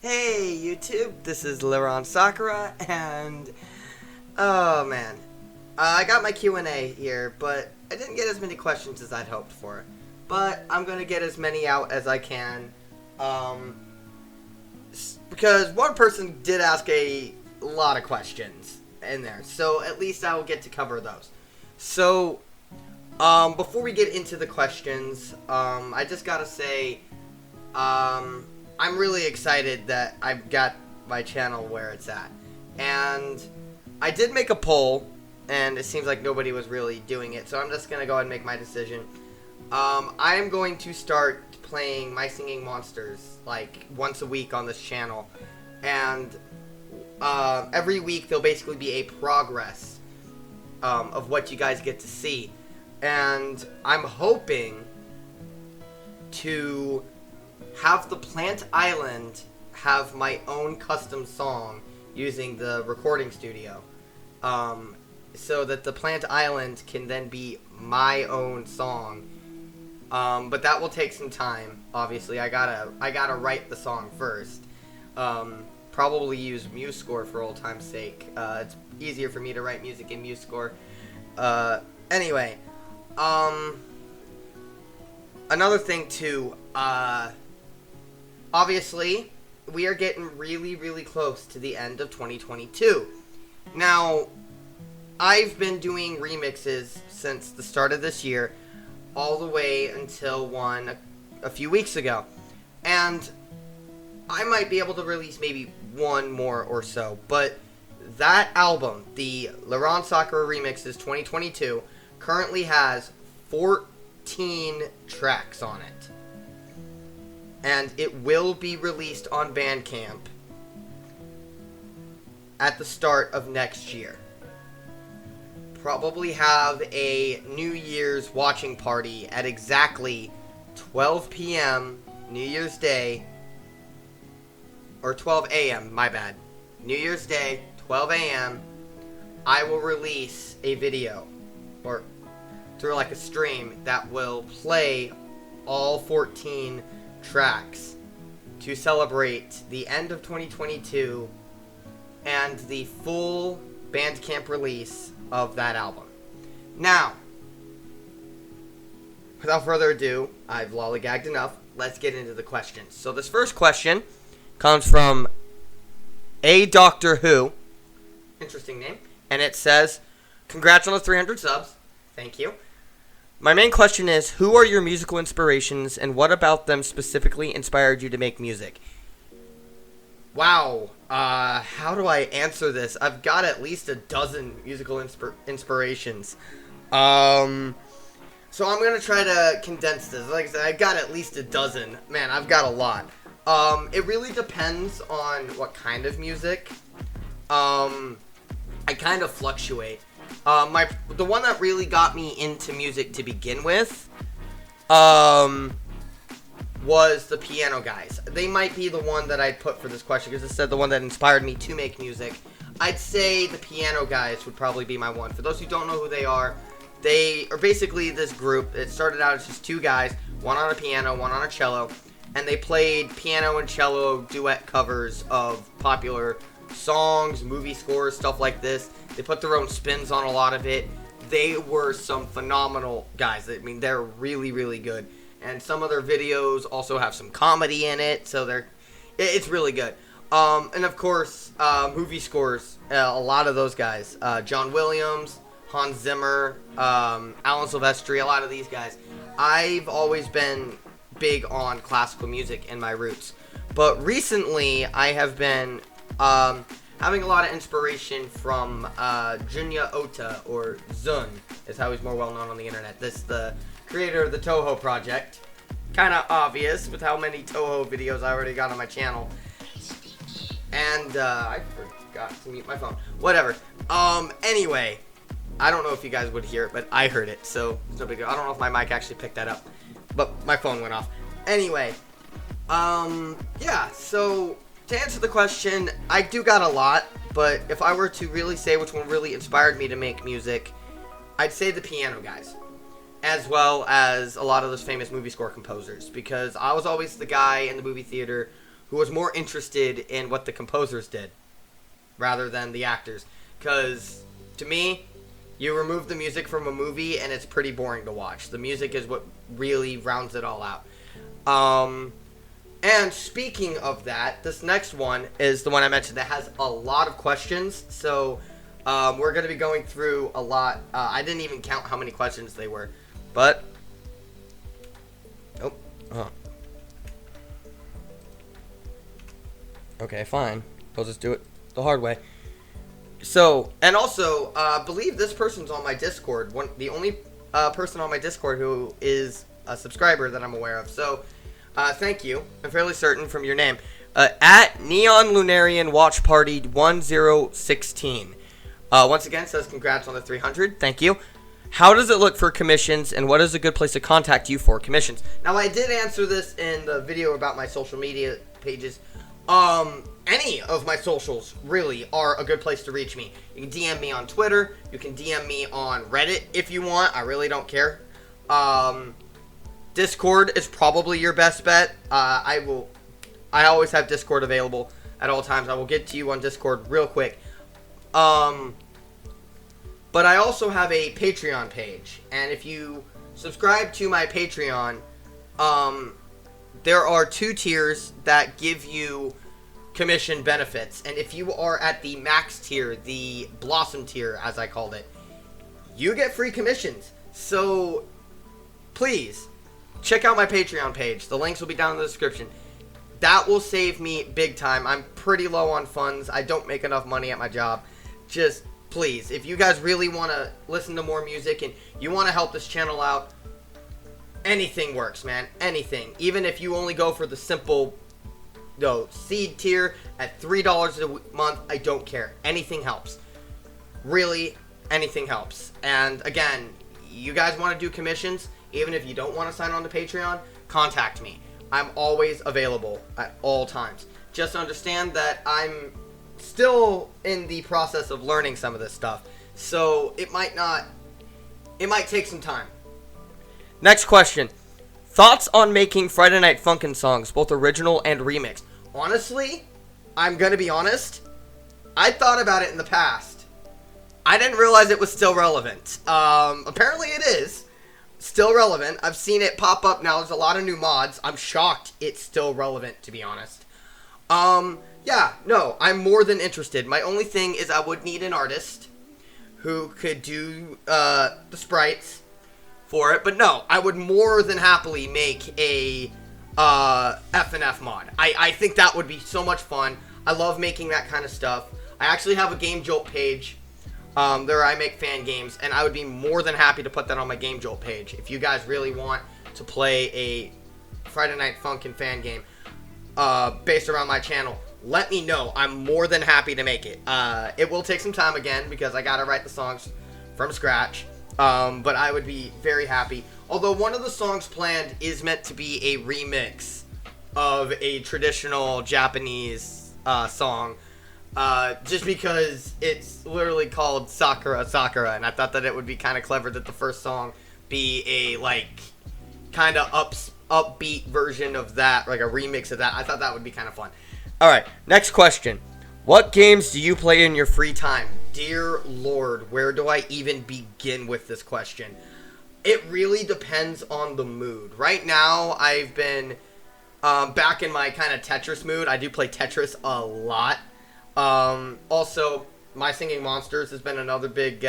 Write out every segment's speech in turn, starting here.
Hey YouTube, this is Liron Sakura, and oh man, I got my Q&A here, but I didn't get as many questions as I'd hoped for. But I'm gonna get as many out as I can, because one person did ask a lot of questions in there, so at least I will get to cover those. So, before we get into the questions, I just gotta say, I'm really excited that I've got my channel where it's at. And I did make a poll, and it seems like nobody was really doing it, so I'm just going to go ahead and make my decision. I am going to start playing My Singing Monsters, like, once a week on this channel. And every week there'll basically be a progress of what you guys get to see. And I'm hoping to have the Plant Island have my own custom song using the recording studio, so that the Plant Island can then be my own song. But that will take some time. Obviously, I gotta write the song first. Probably use MuseScore for old time's sake. It's easier for me to write music in MuseScore. Anyway, another thing too. Obviously, we are getting really, really close to the end of 2022. Now, I've been doing remixes since the start of this year, all the way until one a few weeks ago. And I might be able to release maybe one more or so, but that album, the Liron Sakura Remixes 2022, currently has 14 tracks on it. And it will be released on Bandcamp at the start of next year. Probably have a New Year's watching party at exactly 12 p.m. New Year's Day. Or 12 a.m., my bad. New Year's Day, 12 a.m. I will release a video, or through like a stream, that will play all 14 tracks to celebrate the end of 2022 and the full Bandcamp release of that album. Now, without further ado, I've lollygagged enough. Let's get into the questions. So this first question comes from A Doctor Who. Interesting name. And it says, "Congrats on the 300 subs." Thank you. My main question is, who are your musical inspirations, and what about them specifically inspired you to make music? Wow. How do I answer this? I've got at least a dozen musical inspirations. So I'm going to try to condense this. Like I said, I've got at least a dozen. Man, I've got a lot. It really depends on what kind of music. I kind of fluctuate. The one that really got me into music to begin with, was the Piano Guys. They might be the one that I'd put for this question, because it said the one that inspired me to make music. I'd say the Piano Guys would probably be my one. For those who don't know who they are basically this group. It started out as just two guys, one on a piano, one on a cello, and they played piano and cello duet covers of popular songs, movie scores, stuff like this. They put their own spins on a lot of it. They were some phenomenal guys. I mean, they're really, really good. And some of their videos also have some comedy in it, so it's really good. And of course, movie scores, a lot of those guys. John Williams, Hans Zimmer, Alan Silvestri, a lot of these guys. I've always been big on classical music in my roots. But recently, I have been having a lot of inspiration from Junya Ota, or Zun, is how he's more well known on the internet. The creator of the Toho project. Kind of obvious with how many Toho videos I already got on my channel. And I forgot to mute my phone. Whatever. Anyway, I don't know if you guys would hear it, but I heard it, so it's no big deal. I don't know if my mic actually picked that up, but my phone went off. Anyway, yeah, so to answer the question, I do got a lot, but if I were to really say which one really inspired me to make music, I'd say the Piano Guys. as well as a lot of those famous movie score composers, because I was always the guy in the movie theater who was more interested in what the composers did rather than the actors. Because, to me, you remove the music from a movie and it's pretty boring to watch. The music is what really rounds it all out. And speaking of that, this next one is the one I mentioned that has a lot of questions. So, we're going to be going through a lot. I didn't even count how many questions they were. But, okay, fine. We'll just do it the hard way. So, and also, I believe this person's on my Discord. The only person on my Discord who is a subscriber that I'm aware of. So, thank you. I'm fairly certain from your name. At Neon Lunarian Watch Party 1016. Once again, says congrats on the 300. Thank you. How does it look for commissions, and what is a good place to contact you for commissions? Now, I did answer this in the video about my social media pages. Any of my socials really are a good place to reach me. You can DM me on Twitter. You can DM me on Reddit if you want. I really don't care. Discord is probably your best bet. I always have Discord available at all times. I will get to you on Discord real quick. But I also have a Patreon page, and if you subscribe to my Patreon, there are 2 tiers that give you commission benefits, and if you are at the max tier, the Blossom tier, as I called it, you get free commissions. So, please, check out my Patreon page. The links will be down in the description. That will save me big time. I'm pretty low on funds. I don't make enough money at my job. Just, please, if you guys really want to listen to more music and you want to help this channel out, anything works, man. Anything. Even if you only go for the simple seed tier at $3 a month, I don't care. Anything helps. Really, anything helps. And again, you guys want to do commissions, even if you don't want to sign on to Patreon, contact me. I'm always available at all times. Just understand that I'm still in the process of learning some of this stuff. So it might take some time. Next question. Thoughts on making Friday Night Funkin' songs, both original and remixed? Honestly, I'm gonna be honest, I thought about it in the past. I didn't realize it was still relevant. Apparently it is still relevant. I've seen it pop up now. There's a lot of new mods. I'm shocked it's still relevant, to be honest. Yeah, no, I'm more than interested. My only thing is I would need an artist who could do the sprites for it. But no, I would more than happily make a FNF mod. I think that would be so much fun. I love making that kind of stuff. I actually have a Game Jolt page there I make fan games, and I would be more than happy to put that on my Game Jolt page. If you guys really want to play a Friday Night Funkin' fan game based around my channel, let me know. I'm more than happy to make it. It will take some time again because I gotta write the songs from scratch, but I would be very happy. Although one of the songs planned is meant to be a remix of a traditional Japanese song, just because it's literally called Sakura Sakura, and I thought that it would be kind of clever that the first song be a, like, kind of upbeat version of that, like a remix of that. I thought that would be kind of fun. Alright, next question. What games do you play in your free time? Dear Lord, where do I even begin with this question? It really depends on the mood. Right now, I've been back in my kind of Tetris mood. I do play Tetris a lot. Also, My Singing Monsters has been another big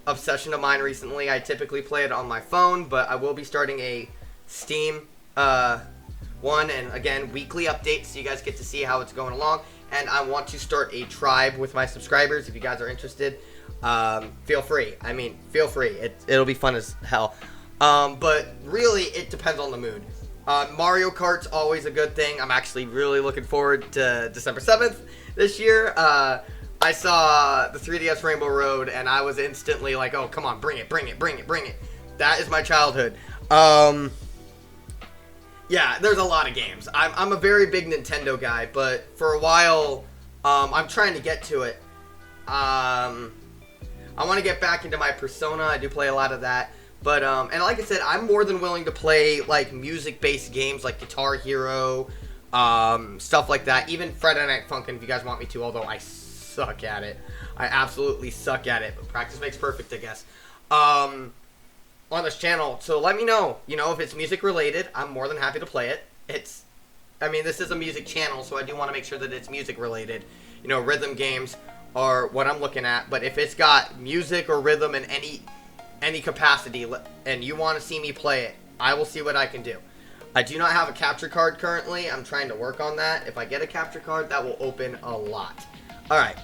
obsession of mine recently. I typically play it on my phone, but I will be starting a Steam one, and again, weekly updates so you guys get to see how it's going along. And I want to start a tribe with my subscribers. If you guys are interested, feel free. I mean, feel free. It'll be fun as hell. But really, it depends on the mood. Mario Kart's always a good thing. I'm actually really looking forward to December 7th this year. I saw the 3DS Rainbow Road, and I was instantly like, oh, come on, bring it, bring it, bring it, bring it. That is my childhood. Yeah, there's a lot of games. I'm a very big Nintendo guy, but for a while, I'm trying to get to it. I want to get back into my Persona. I do play a lot of that. But, and like I said, I'm more than willing to play, like, music-based games like Guitar Hero, stuff like that. Even Friday Night Funkin' if you guys want me to, although I suck at it. I absolutely suck at it, but practice makes perfect, I guess. On this channel, so let me know, if it's music related, I'm more than happy to play it. This is a music channel, so I do want to make sure that it's music related. Rhythm games are what I'm looking at, but if it's got music or rhythm in any capacity, and you want to see me play it, I will see what I can do. I do not have a capture card currently. I'm trying to work on that. If I get a capture card, that will open a lot. Alright,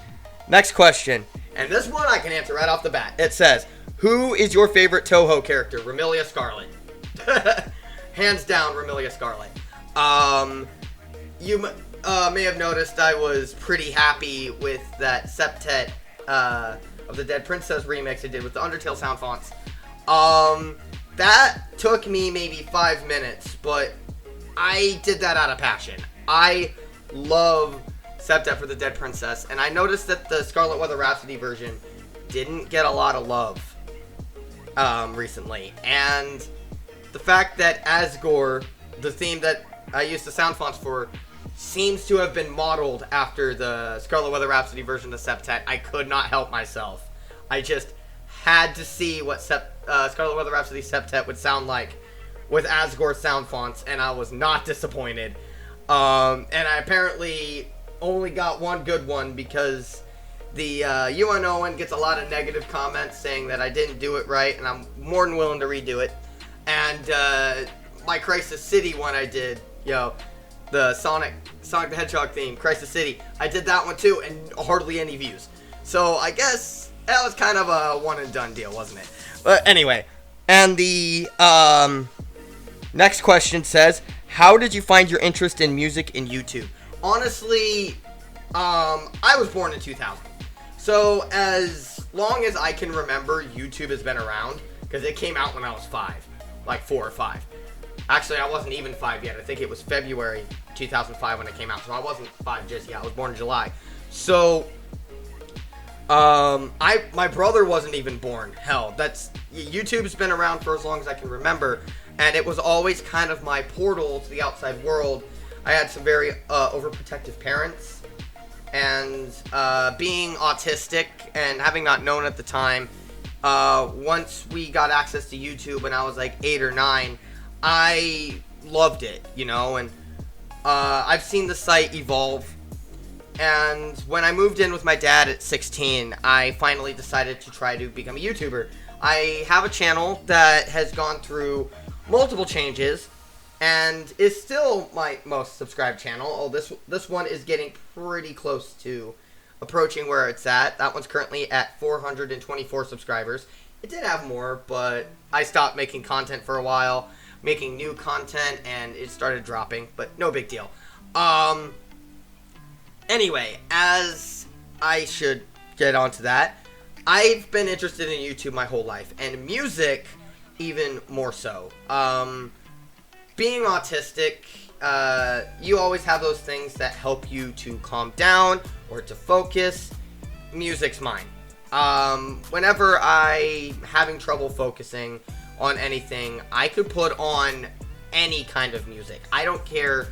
next question. And this one I can answer right off the bat. It says, who is your favorite Touhou character? Remilia Scarlet. Hands down, Remilia Scarlet. You may have noticed I was pretty happy with that septet of the Dead Princess remix I did with the Undertale sound fonts. That took me maybe 5 minutes, but I did that out of passion. I love septet for the Dead Princess, and I noticed that the Scarlet Weather Rhapsody version didn't get a lot of love recently. And the fact that Asgore, the theme that I used the sound fonts for, seems to have been modeled after the Scarlet Weather Rhapsody version of septet, I could not help myself. I just had to see what Scarlet Weather Rhapsody septet would sound like with Asgore sound fonts, and I was not disappointed. And I apparently only got one good one because the UNO gets a lot of negative comments saying that I didn't do it right, and I'm more than willing to redo it. And my Crisis City one I did, the Sonic the Hedgehog theme, Crisis City, I did that one too, and hardly any views. So I guess that was kind of a one and done deal, wasn't it? But anyway, and the next question says, how did you find your interest in music in YouTube? Honestly, I was born in 2000. So as long as I can remember, YouTube has been around, because it came out when I was 5, like 4 or 5. Actually, I wasn't even 5 yet. I think it was February 2005 when it came out, so I wasn't 5 just yet. I was born in July. So, my brother wasn't even born. Hell, YouTube's been around for as long as I can remember, and it was always kind of my portal to the outside world. I had some very overprotective parents, and being autistic and having not known at the time, once we got access to YouTube when I was like 8 or 9, I loved it, and I've seen the site evolve. And when I moved in with my dad at 16, I finally decided to try to become a YouTuber. I have a channel that has gone through multiple changes and is still my most subscribed channel. Oh, this one is getting pretty close to approaching where it's at. That one's currently at 424 subscribers. It did have more, but I stopped making content for a while, making new content, and it started dropping, but no big deal. Anyway, as I should get onto that, I've been interested in YouTube my whole life, and music even more so. Being autistic, you always have those things that help you to calm down or to focus. Music's mine. Whenever I'm having trouble focusing on anything, I could put on any kind of music. I don't care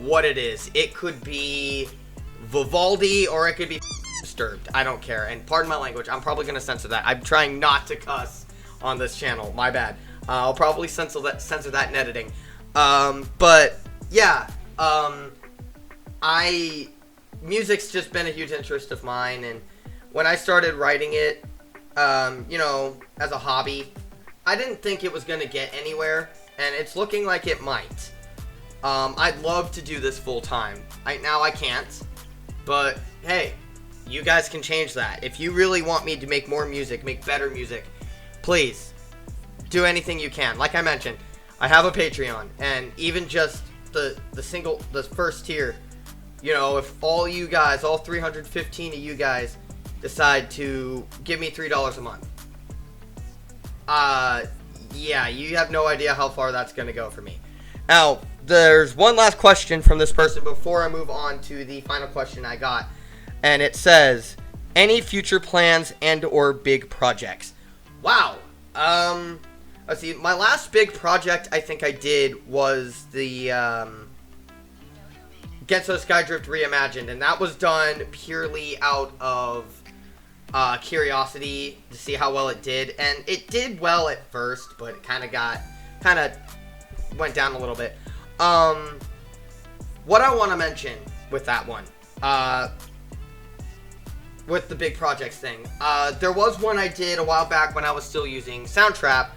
what it is. It could be Vivaldi or it could be Disturbed. I don't care. And pardon my language, I'm probably going to censor that. I'm trying not to cuss on this channel. My bad. I'll probably censor that in editing. But yeah, music's just been a huge interest of mine, and when I started writing it, as a hobby, I didn't think it was going to get anywhere, and it's looking like it might. I'd love to do this full time. Right now I can't, but hey, you guys can change that. If you really want me to make more music, make better music, please do anything you can. Like I mentioned, I have a Patreon, and even just the first tier, if all you guys, all 315 of you guys decide to give me $3 a month, yeah, you have no idea how far that's going to go for me. Now, there's one last question from this person before I move on to the final question I got, and it says, any future plans and or big projects? Wow. Let's see, my last big project I think I did was the Genso Skydrift Reimagined, and that was done purely out of curiosity to see how well it did, and it did well at first, but it kind of went down a little bit. What I want to mention with that one, with the big projects thing, there was one I did a while back when I was still using Soundtrap.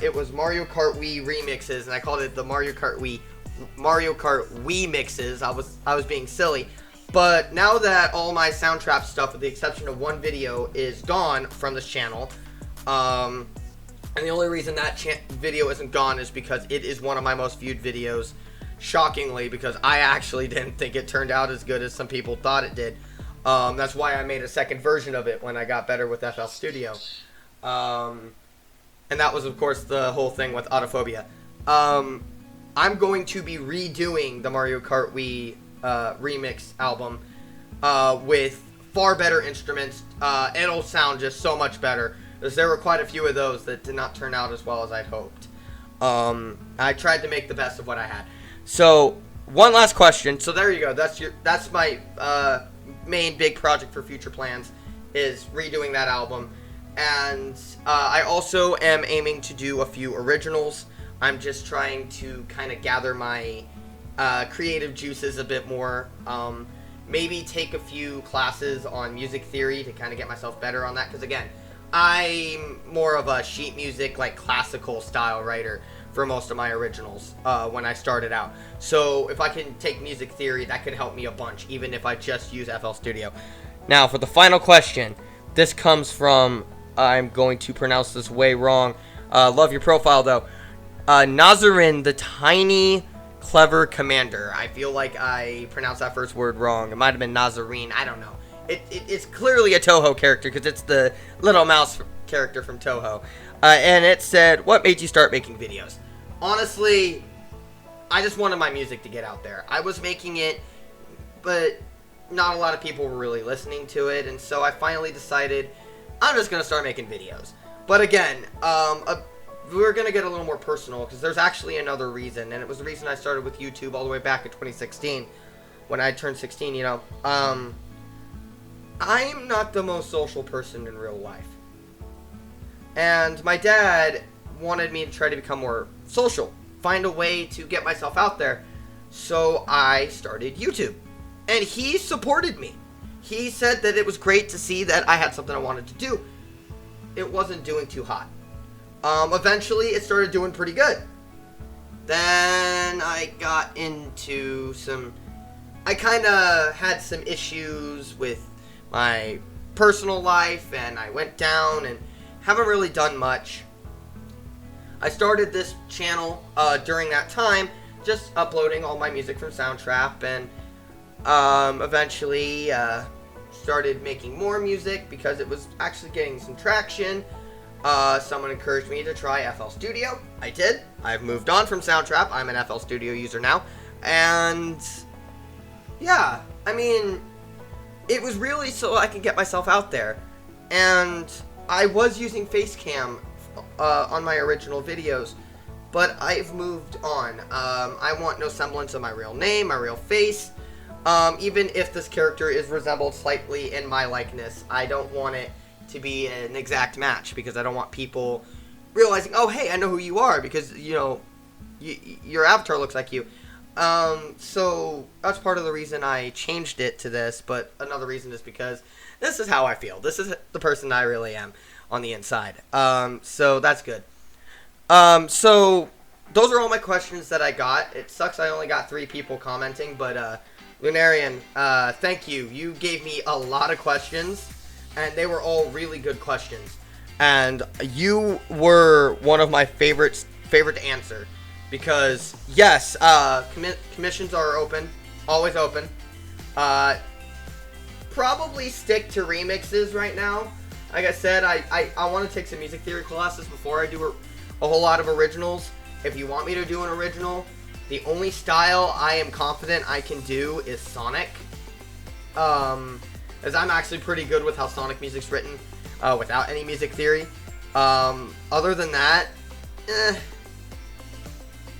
It was Mario Kart Wii remixes, and I called it the Mario Kart Wii mixes. I was being silly, but now that all my Soundtrap stuff, with the exception of one video, is gone from this channel, and the only reason that video isn't gone is because it is one of my most viewed videos, shockingly, because I actually didn't think it turned out as good as some people thought it did. That's why I made a second version of it when I got better with FL Studio. And that was, of course, the whole thing with Autophobia. I'm going to be redoing the Mario Kart Wii remix album with far better instruments. It'll sound just so much better, because there were quite a few of those that did not turn out as well as I'd hoped. I tried to make the best of what I had. So, one last question. So there you go. That's my main big project for future plans, is redoing that album. And I also am aiming to do a few originals. I'm just trying to kind of gather my creative juices a bit more. Maybe take a few classes on music theory to kind of get myself better on that. Because again, I'm more of a sheet music, like classical style writer for most of my originals when I started out. So if I can take music theory, that could help me a bunch, even if I just use FL Studio. Now, for the final question, this comes from, I'm going to pronounce this way wrong. Love your profile, though. Nazarin, the Tiny Clever Commander. I feel like I pronounced that first word wrong. It might have been Nazarene. I don't know. It's clearly a Toho character, because it's the little mouse character from Toho. And it said, what made you start making videos? Honestly, I just wanted my music to get out there. I was making it, but not a lot of people were really listening to it, and so I finally decided I'm just going to start making videos. But again, we're going to get a little more personal, because there's actually another reason, and it was the reason I started with YouTube all the way back in 2016, when I turned 16, you know. I'm not the most social person in real life. And my dad wanted me to try to become more social, find a way to get myself out there. So I started YouTube. And he supported me. He said that it was great to see that I had something I wanted to do. It wasn't doing too hot. Eventually, it started doing pretty good. Then I got into I kind of had some issues with my personal life, and I went down and haven't really done much. I started this channel during that time, just uploading all my music from Soundtrap, and eventually started making more music because it was actually getting some traction. Someone encouraged me to try FL Studio. I did. I've moved on from Soundtrap. I'm an FL Studio user now. And yeah, I mean, it was really so I could get myself out there. And I was using Facecam on my original videos, but I've moved on. I want no semblance of my real name, my real face. Even if this character is resembled slightly in my likeness, I don't want it to be an exact match, because I don't want people realizing, oh, hey, I know who you are, because, you know, your avatar looks like you. So that's part of the reason I changed it to this, but another reason is because this is how I feel. This is the person I really am on the inside. So that's good. So those are all my questions that I got. It sucks I only got 3 people commenting, but Lunarian, thank you. You gave me a lot of questions, and they were all really good questions. And you were one of my favorite to answer, because yes, commissions are open, always open. Probably stick to remixes right now. Like I said, I want to take some music theory classes before I do a whole lot of originals. If you want me to do an original, the only style I am confident I can do is Sonic. As I'm actually pretty good with how Sonic music's written without any music theory. Other than that,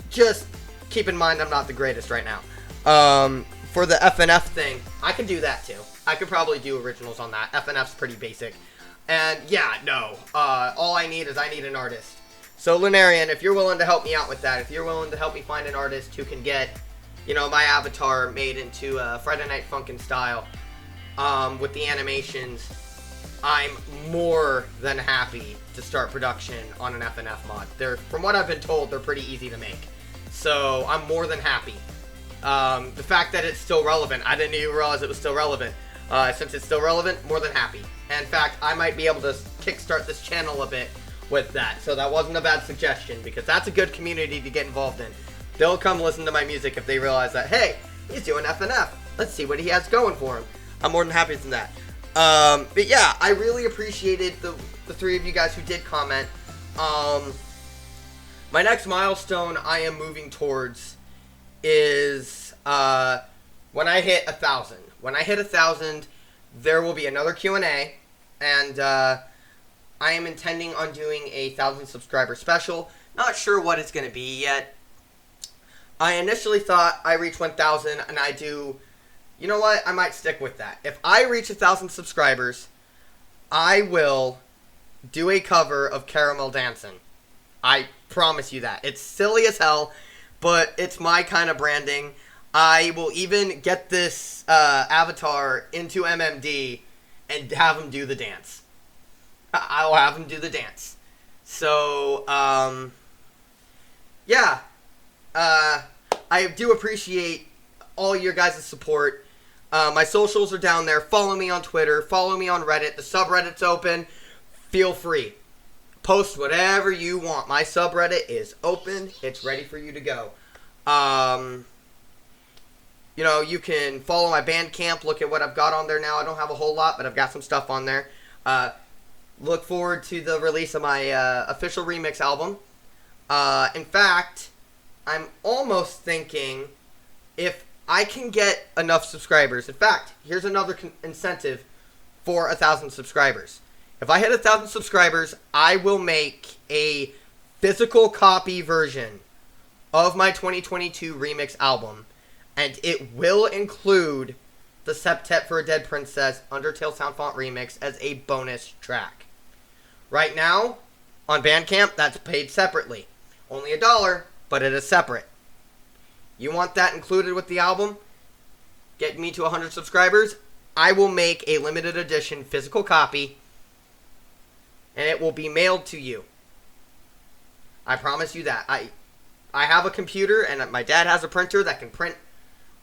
just keep in mind I'm not the greatest right now. For the FNF thing, I can do that too. I could probably do originals on that. FNF's pretty basic. And yeah, no. All I need is an artist. So Lunarian, if you're willing to help me out with that, if you're willing to help me find an artist who can get, you know, my avatar made into Friday Night Funkin' style, with the animations, I'm more than happy to start production on an FNF mod. From what I've been told, they're pretty easy to make. So I'm more than happy. The fact that it's still relevant, I didn't even realize it was still relevant. Since it's still relevant, more than happy. And in fact, I might be able to kickstart this channel a bit with that. So that wasn't a bad suggestion, because that's a good community to get involved in. They'll come listen to my music if they realize that, hey, he's doing FNF. Let's see what he has going for him. I'm more than happy with that. But yeah, I really appreciated the three of you guys who did comment. My next milestone I am moving towards is when I hit 1,000. When I hit 1,000, there will be another Q&A, and I am intending on doing a 1,000 subscriber special. Not sure what it's going to be yet. I initially thought I reach 1,000 and I do... You know what? I might stick with that. If I reach 1,000 subscribers, I will do a cover of Caramel Dancing. I promise you that. It's silly as hell, but it's my kind of branding. I will even get this avatar into MMD and have him do the dance. I will have him do the dance. So, yeah. I do appreciate all your guys' support. My socials are down there. Follow me on Twitter. Follow me on Reddit. The subreddit's open. Feel free. Post whatever you want. My subreddit is open. It's ready for you to go. You know, you can follow my Bandcamp. Look at what I've got on there now. I don't have a whole lot, but I've got some stuff on there. Look forward to the release of my official remix album. In fact, I'm almost thinking if I can get enough subscribers. In fact, here's another incentive for 1,000 subscribers. If I hit 1,000 subscribers, I will make a physical copy version of my 2022 remix album, and it will include the Septet for a Dead Princess Undertale Sound Font remix as a bonus track. Right now, on Bandcamp, that's paid separately. Only $1, but it is separate. You want that included with the album? Get me to 100 subscribers. I will make a limited edition physical copy, and it will be mailed to you. I promise you that. I have a computer, and my dad has a printer that can print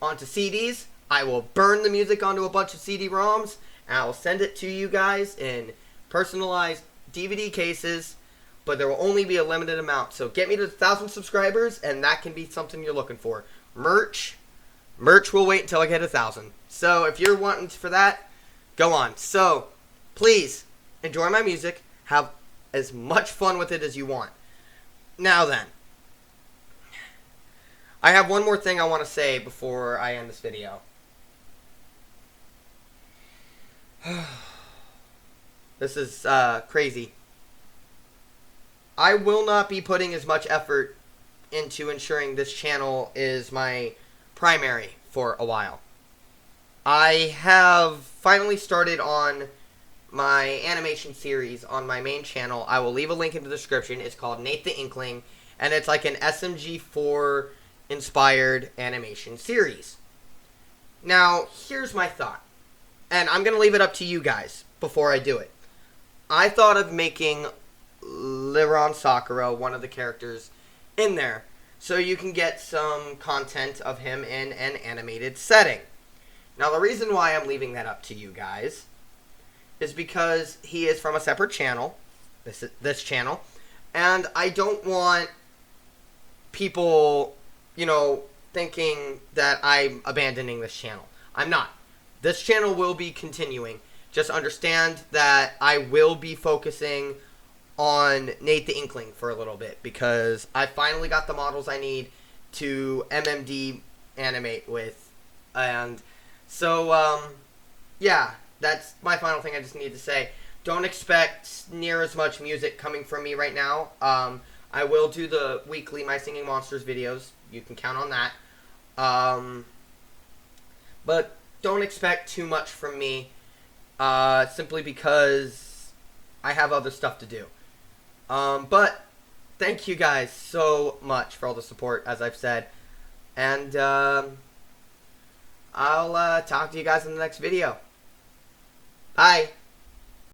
onto CDs. I will burn the music onto a bunch of CD-ROMs, and I will send it to you guys in personalized DVD cases, but there will only be a limited amount. So get me to 1,000 subscribers, and that can be something you're looking for. Merch will wait until I get 1,000. So if you're wanting for that, go on. So please enjoy my music. Have as much fun with it as you want. Now then, I have one more thing I want to say before I end this video. This is crazy. I will not be putting as much effort into ensuring this channel is my primary for a while. I have finally started on my animation series on my main channel. I will leave a link in the description. It's called Nate the Inkling, and it's like an SMG4 inspired animation series. Now, here's my thought, and I'm going to leave it up to you guys before I do it. I thought of making Liron Sakura one of the characters in there, so you can get some content of him in an animated setting. Now, the reason why I'm leaving that up to you guys is because he is from a separate channel, this channel, and I don't want people, you know, thinking that I'm abandoning this channel. I'm not. This channel will be continuing. Just understand that I will be focusing on Nate the Inkling for a little bit, because I finally got the models I need to MMD animate with. And so, yeah, that's my final thing I just need to say. Don't expect near as much music coming from me right now. I will do the weekly My Singing Monsters videos. You can count on that. But don't expect too much from me, simply because I have other stuff to do. But thank you guys so much for all the support, as I've said. And I'll talk to you guys in the next video. Bye.